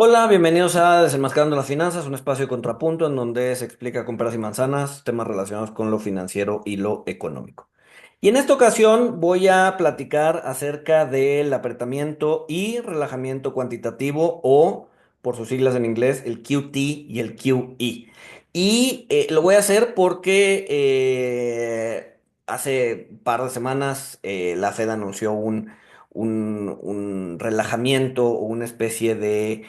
Hola, bienvenidos a Desenmascarando las Finanzas, un espacio de contrapunto en donde se explica con peras y manzanas temas relacionados con lo financiero y lo económico. Y en esta ocasión voy a platicar acerca del apretamiento y relajamiento cuantitativo o, por sus siglas en inglés, el QT y el QE. Y lo voy a hacer porque hace un par de semanas la Fed anunció un relajamiento o una especie de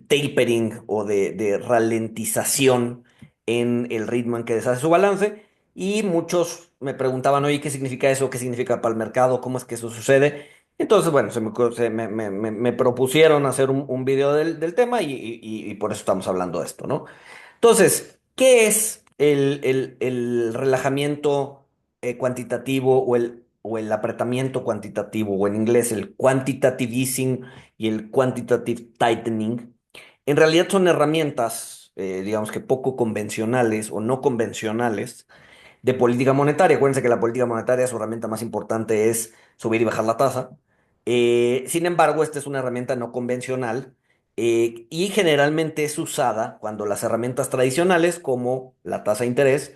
tapering o de ralentización en el ritmo en que deshace su balance. Y muchos me preguntaban, oye, ¿qué significa eso? ¿Qué significa para el mercado? ¿Cómo es que eso sucede? Entonces, bueno, me propusieron hacer un video del tema y por eso estamos hablando de esto, ¿no? Entonces, ¿qué es el relajamiento cuantitativo o el apretamiento cuantitativo, o en inglés el quantitative easing y el quantitative tightening? En realidad son herramientas, digamos que poco convencionales o no convencionales de política monetaria. Acuérdense que la política monetaria, su herramienta más importante es subir y bajar la tasa. Sin embargo, esta es una herramienta no convencional y generalmente es usada cuando las herramientas tradicionales, como la tasa de interés,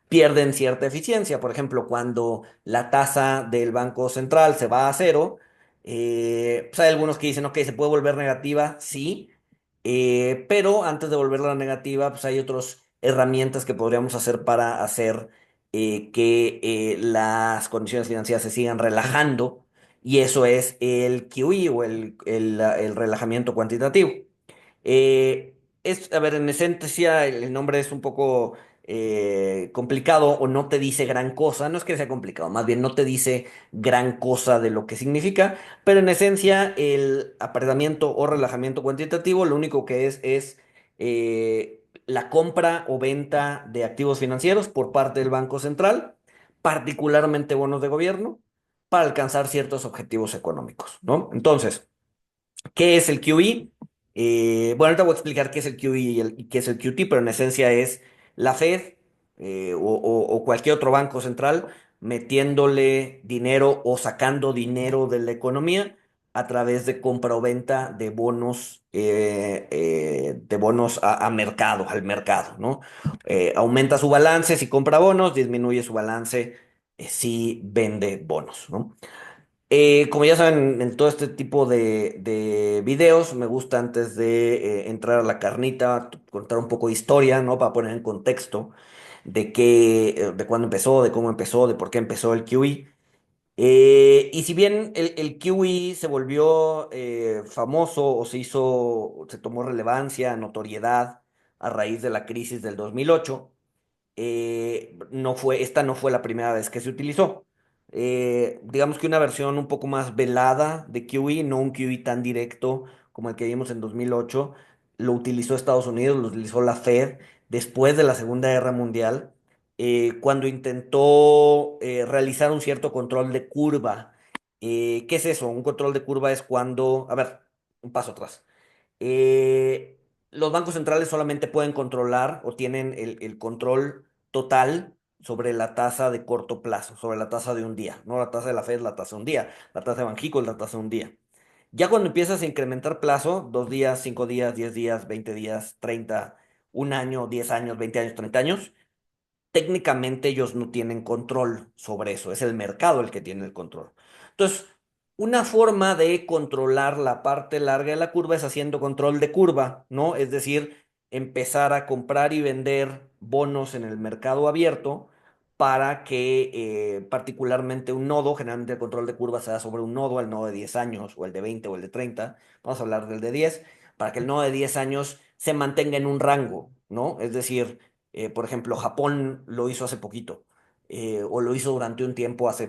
pierden cierta eficiencia. Por ejemplo, cuando la tasa del Banco Central se va a cero, pues hay algunos que dicen, ok, se puede volver negativa, sí, pero antes de volverla negativa, pues hay otras herramientas que podríamos hacer para hacer que las condiciones financieras se sigan relajando, y eso es el QE o el relajamiento cuantitativo. A ver, en esencia el nombre es un poco complicado o no te dice gran cosa, no es que sea complicado, más bien no te dice gran cosa de lo que significa, pero en esencia el apretamiento o relajamiento cuantitativo lo único que es la compra o venta de activos financieros por parte del Banco Central, particularmente bonos de gobierno, para alcanzar ciertos objetivos económicos, ¿no? Entonces, ¿qué es el QE? Bueno, ahorita voy a explicar qué es el QE y qué es el QT, pero en esencia es la Fed o cualquier otro banco central metiéndole dinero o sacando dinero de la economía a través de compra o venta de bonos a mercado, al mercado, ¿no? Aumenta su balance si compra bonos, disminuye su balance si vende bonos, ¿no? Como ya saben, en todo este tipo de videos, me gusta antes de entrar a la carnita, contar un poco de historia, ¿no? Para poner en contexto de cuándo empezó, de cómo empezó, de por qué empezó el QE. Y si bien el QE se volvió famoso o se tomó relevancia, notoriedad a raíz de la crisis del 2008, esta no fue la primera vez que se utilizó. Digamos que una versión un poco más velada de QE, no un QE tan directo como el que vimos en 2008, lo utilizó Estados Unidos, lo utilizó la Fed después de la Segunda Guerra Mundial, cuando intentó realizar un cierto control de curva. ¿Qué es eso? Un control de curva es cuando, a ver, un paso atrás. Los bancos centrales solamente pueden controlar o tienen el control total sobre la tasa de corto plazo, sobre la tasa de un día. No la tasa de la Fed, la tasa de un día. La tasa de Banxico es la tasa de un día. Ya cuando empiezas a incrementar plazo, 2 días, 5 días, 10 días, 20 días, 30, un año, 10 años, 20 años, 30 años, técnicamente ellos no tienen control sobre eso, es el mercado el que tiene el control. Entonces, una forma de controlar la parte larga de la curva es haciendo control de curva, ¿no? Es decir, empezar a comprar y vender bonos en el mercado abierto para que particularmente un nodo, generalmente el control de curva se da sobre un nodo, el nodo de 10 años o el de 20 o el de 30, vamos a hablar del de 10, para que el nodo de 10 años se mantenga en un rango, ¿no? Es decir, por ejemplo, Japón lo hizo hace poquito, o lo hizo durante un tiempo hace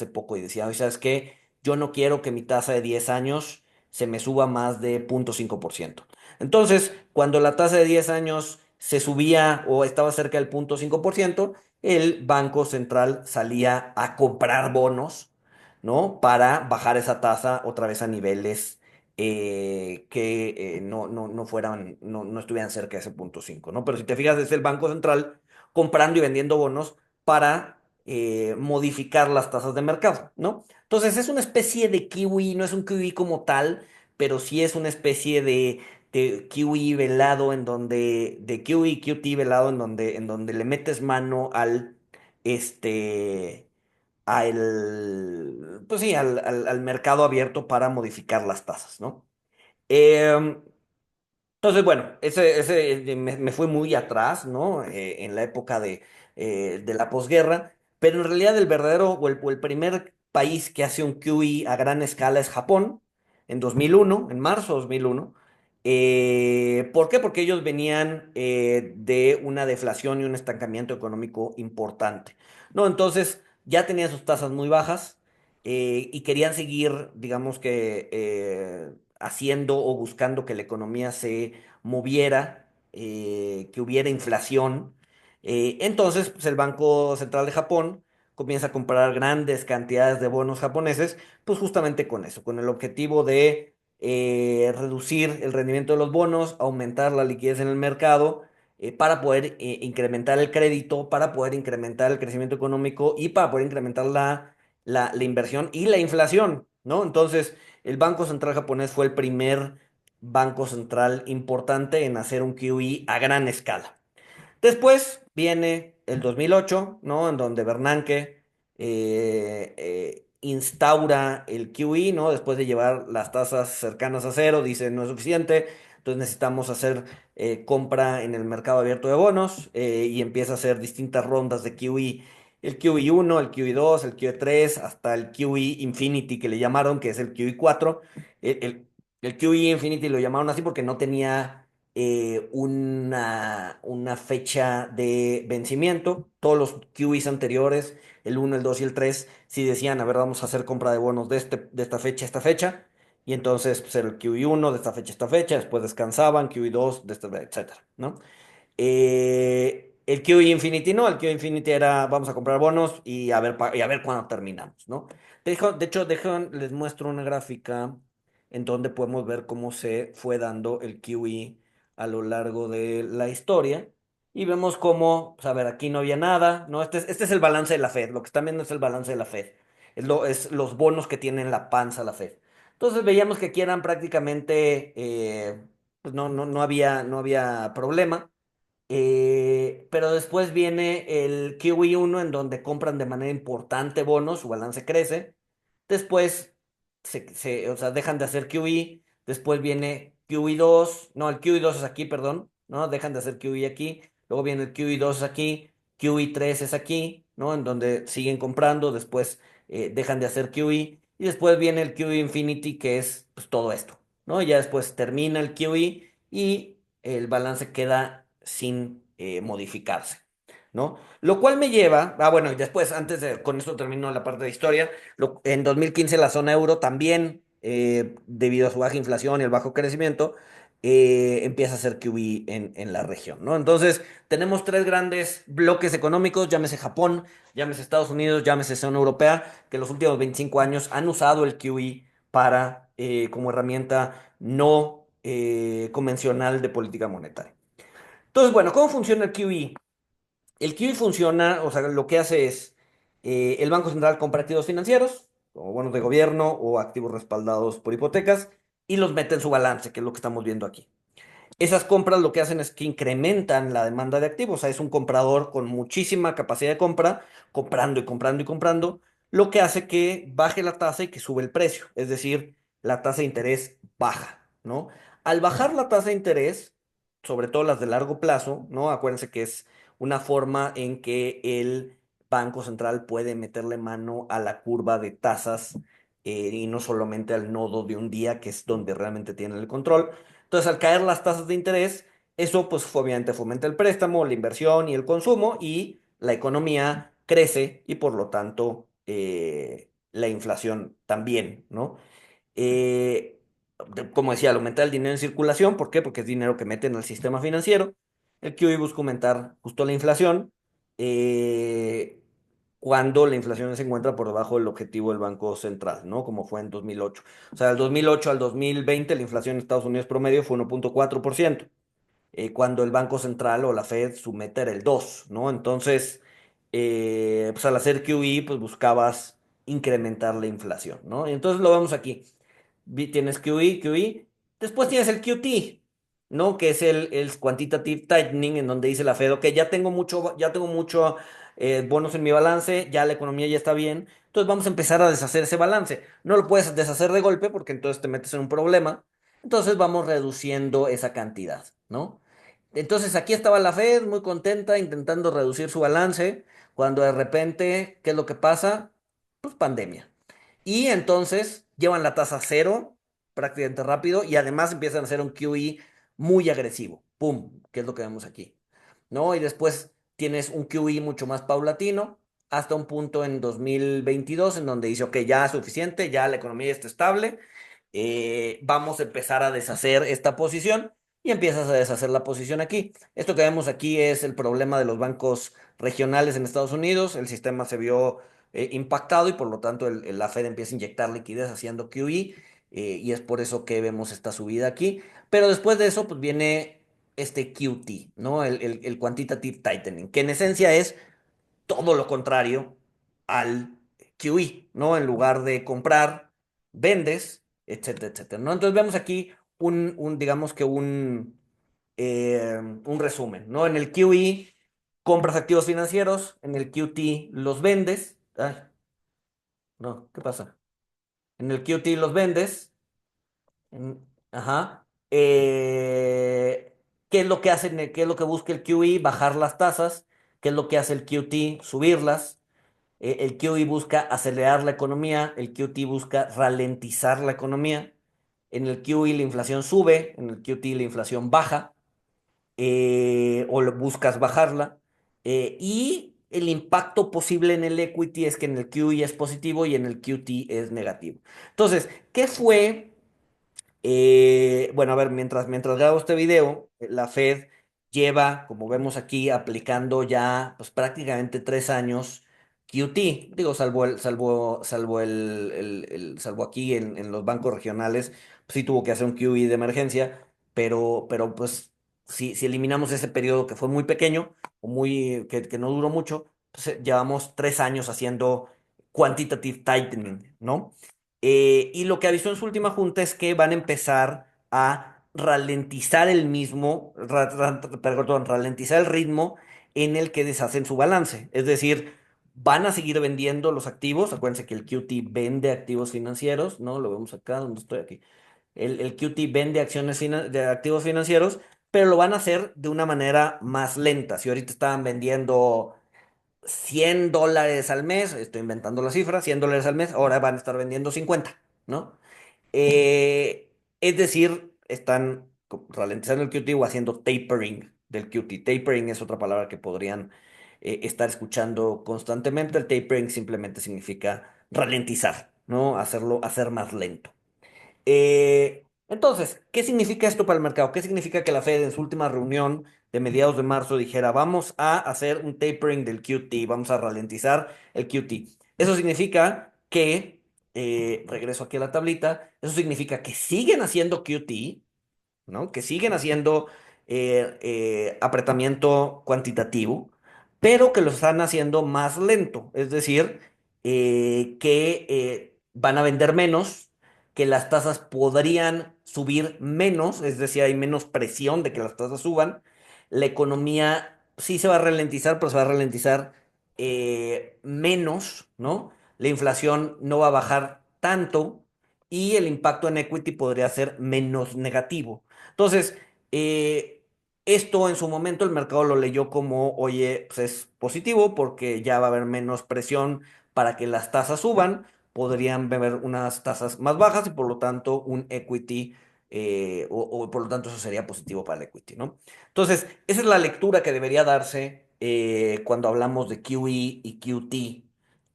poco y decía, oye, ¿sabes qué? Yo no quiero que mi tasa de 10 años se me suba más de 0,5%. Entonces, cuando la tasa de 10 años se subía o estaba cerca del 0,5%, el Banco Central salía a comprar bonos, ¿no? Para bajar esa tasa otra vez a niveles que no estuvieran cerca de ese 0,5, ¿no? Pero si te fijas, es el Banco Central comprando y vendiendo bonos para modificar las tasas de mercado, ¿no? Entonces es una especie de kiwi, no es un kiwi como tal, pero sí es una especie de QE velado en donde, de QE, QT velado en donde le metes mano este, pues sí, al mercado abierto para modificar las tasas, ¿no? Em, entonces, bueno, ese me fue muy atrás, ¿no? En la época de la posguerra, pero en realidad el verdadero o el primer país que hace un QE a gran escala es Japón, en 2001, en marzo de 2001. ¿Por qué? Porque ellos venían de una deflación y un estancamiento económico importante, ¿no? Entonces, ya tenían sus tasas muy bajas y querían seguir, digamos que haciendo o buscando que la economía se moviera, que hubiera inflación. Entonces, pues, el Banco Central de Japón comienza a comprar grandes cantidades de bonos japoneses, pues justamente con eso, con el objetivo de reducir el rendimiento de los bonos, aumentar la liquidez en el mercado. Para poder incrementar el crédito, para poder incrementar el crecimiento económico y para poder incrementar la inversión y la inflación, ¿no? Entonces, el Banco Central japonés fue el primer banco central importante en hacer un QE a gran escala. Después viene el 2008, ¿no? En donde Bernanke instaura el QE, ¿no? Después de llevar las tasas cercanas a cero, dice no es suficiente, entonces necesitamos hacer compra en el mercado abierto de bonos y empieza a hacer distintas rondas de QE. El QE 1, el QE 2, el QE 3, hasta el QE Infinity que le llamaron, que es el QE 4. El, el, el QE Infinity lo llamaron así porque no tenía una fecha de vencimiento. Todos los QEs anteriores, el uno, el 2 y el 3 sí decían, a ver, vamos a hacer compra de bonos de esta fecha a esta fecha. Y entonces, pues era el QE 1 de esta fecha a esta fecha, después descansaban, QE 2 de esta, etcétera, ¿no? El QE Infinity no, el QE Infinity era vamos a comprar bonos y a ver cuándo terminamos, ¿no? De hecho, les muestro una gráfica en donde podemos ver cómo se fue dando el QE a lo largo de la historia. Y vemos cómo, pues a ver, aquí no había nada, ¿no? Este es el balance de la Fed, lo que están viendo es el balance de la Fed, es los bonos que tienen la panza la Fed. Entonces veíamos que aquí eran prácticamente, pues no había problema. Pero después viene el QE 1 en donde compran de manera importante bonos, su balance crece. Después, o sea, dejan de hacer QE. Después viene QE 2. No, el QE 2 es aquí, perdón. ¿No? Dejan de hacer QE aquí. Luego viene el QE 2 es aquí. QE 3 es aquí, ¿no? En donde siguen comprando. Después dejan de hacer QE. Y después viene el QE Infinity, que es pues, todo esto, ¿no? Ya después termina el QE y el balance queda sin modificarse, ¿no? Lo cual me lleva, bueno, y después, con esto termino la parte de historia, en 2015 la zona euro también, debido a su baja inflación y el bajo crecimiento, empieza a hacer QE en la región, ¿no? Entonces, tenemos tres grandes bloques económicos, llámese Japón, llámese Estados Unidos, llámese zona europea, que en los últimos 25 años han usado el QE para, como herramienta no convencional de política monetaria. Entonces, bueno, ¿cómo funciona el QE? El QE funciona, o sea, lo que hace es, el Banco Central compra activos financieros, o bonos de gobierno, o activos respaldados por hipotecas, y los mete en su balance, que es lo que estamos viendo aquí. Esas compras lo que hacen es que incrementan la demanda de activos, o sea, es un comprador con muchísima capacidad de compra, comprando y comprando y comprando, lo que hace que baje la tasa y que sube el precio, es decir, la tasa de interés baja, ¿no? Al bajar la tasa de interés, sobre todo las de largo plazo, ¿no? Acuérdense que es una forma en que el Banco Central puede meterle mano a la curva de tasas y no solamente al nodo de un día, que es donde realmente tienen el control. Entonces, al caer las tasas de interés, eso pues obviamente fomenta el préstamo, la inversión y el consumo y la economía crece y por lo tanto la inflación también, ¿no? Eh, Como decía, al aumentar el dinero en circulación, ¿por qué? Porque es dinero que meten al sistema financiero. El QE busca aumentar justo la inflación eh, cuando la inflación se encuentra por debajo del objetivo del Banco Central, ¿no? Como fue en 2008. O sea, del 2008 al 2020 la inflación en Estados Unidos promedio fue 1.4%, cuando el Banco Central o la Fed su meta era el 2%, ¿no? Entonces, pues al hacer QE, pues buscabas incrementar la inflación, ¿no? Y entonces lo vemos aquí. tienes QE, QE. Después tienes el QT, ¿no? Que es el quantitative tightening, en donde dice la Fed, ok, ya tengo mucho bonos en mi balance, ya la economía ya está bien, entonces vamos a empezar a deshacer ese balance. No lo puedes deshacer de golpe porque entonces te metes en un problema, entonces vamos reduciendo esa cantidad, ¿no? Entonces aquí estaba la Fed muy contenta intentando reducir su balance, cuando de repente, ¿qué es lo que pasa? Pues pandemia. Y entonces llevan la tasa a cero prácticamente rápido y además empiezan a hacer un QE muy agresivo. ¡Pum! Que es lo que vemos aquí. ¿No? Y después tienes un QE mucho más paulatino hasta un punto en 2022 en donde dice, ok, ya es suficiente, ya la economía está estable, vamos a empezar a deshacer esta posición y empiezas a deshacer la posición aquí. Esto que vemos aquí es el problema de los bancos regionales en Estados Unidos. El sistema se vio impactado y por lo tanto la Fed empieza a inyectar liquidez haciendo QE y es por eso que vemos esta subida aquí. Pero después de eso pues viene este QT, ¿no? El Quantitative Tightening, que en esencia es todo lo contrario al QE, ¿no? En lugar de comprar, vendes, etcétera, etcétera, ¿no? Entonces vemos aquí digamos que un resumen, ¿no? En el QE compras activos financieros, en el QT los vendes. Ay, no, ¿qué pasa? En el QT los vendes. Ajá. ¿Qué es lo que hacen? ¿Qué es lo que busca el QE? Bajar las tasas. ¿Qué es lo que hace el QT? Subirlas. El QE busca acelerar la economía. El QT busca ralentizar la economía. En el QE la inflación sube. En el QT la inflación baja. Buscas bajarla. Y el impacto posible en el equity es que en el QE es positivo y en el QT es negativo. Entonces, ¿qué fue? Bueno, a ver, mientras grabo este video, la Fed lleva, como vemos aquí, aplicando ya pues, prácticamente 3 años QT. Digo, salvo aquí en los bancos regionales, pues, sí tuvo que hacer un QE de emergencia, pero pues si eliminamos ese periodo que fue muy pequeño o que no duró mucho, pues, llevamos 3 años haciendo quantitative tightening, ¿no? Y lo que avisó en su última junta es que van a empezar a ralentizar perdón, ralentizar el ritmo en el que deshacen su balance. Es decir, van a seguir vendiendo los activos. Acuérdense que el QT vende activos financieros, ¿no? Lo vemos acá donde estoy aquí. El QT vende de activos financieros, pero lo van a hacer de una manera más lenta. Si ahorita estaban vendiendo $100 al mes, estoy inventando la cifra, $100 al mes, ahora van a estar vendiendo 50, ¿no? Es decir, están ralentizando el QT o haciendo tapering del QT. Tapering es otra palabra que podrían estar escuchando constantemente. El tapering simplemente significa ralentizar, ¿no? Hacer más lento. Entonces, ¿qué significa esto para el mercado? ¿Qué significa que la Fed en su última reunión de mediados de marzo dijera, vamos a hacer un tapering del QT, vamos a ralentizar el QT? Eso significa que, regreso aquí a la tablita, eso significa que siguen haciendo QT, ¿no? Que siguen haciendo apretamiento cuantitativo, pero que lo están haciendo más lento. Es decir, que van a vender menos, que las tasas podrían subir menos, es decir, hay menos presión de que las tasas suban. La economía sí se va a ralentizar, pero se va a ralentizar menos, ¿no? La inflación no va a bajar tanto y el impacto en equity podría ser menos negativo. Entonces, esto en su momento el mercado lo leyó como, oye, pues es positivo porque ya va a haber menos presión para que las tasas suban, podrían haber unas tasas más bajas y por lo tanto un equity, o por lo tanto eso sería positivo para el equity, ¿no? Entonces, esa es la lectura que debería darse cuando hablamos de QE y QT.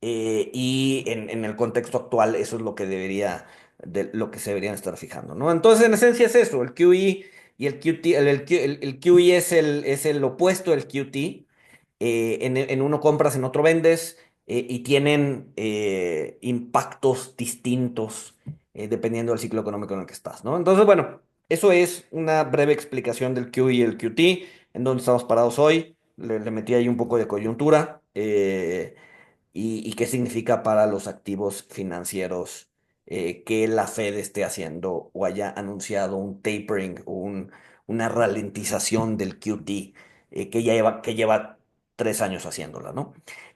Y en el contexto actual, eso es lo que de lo que se deberían estar fijando, ¿no? Entonces, en esencia es eso, el QE y el QT, el QE es el opuesto del QT. En uno compras, en otro vendes, y tienen impactos distintos dependiendo del ciclo económico en el que estás, ¿no? Entonces, bueno, eso es una breve explicación del QE y el QT, en donde estamos parados hoy. Le metí ahí un poco de coyuntura y qué significa para los activos financieros que la Fed esté haciendo o haya anunciado un tapering o una ralentización del QT, que lleva 3 años haciéndola, ¿no?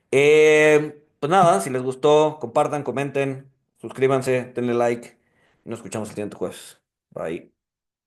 Pues nada, si les gustó, compartan, comenten, suscríbanse, denle like. Nos escuchamos el siguiente jueves. Bye.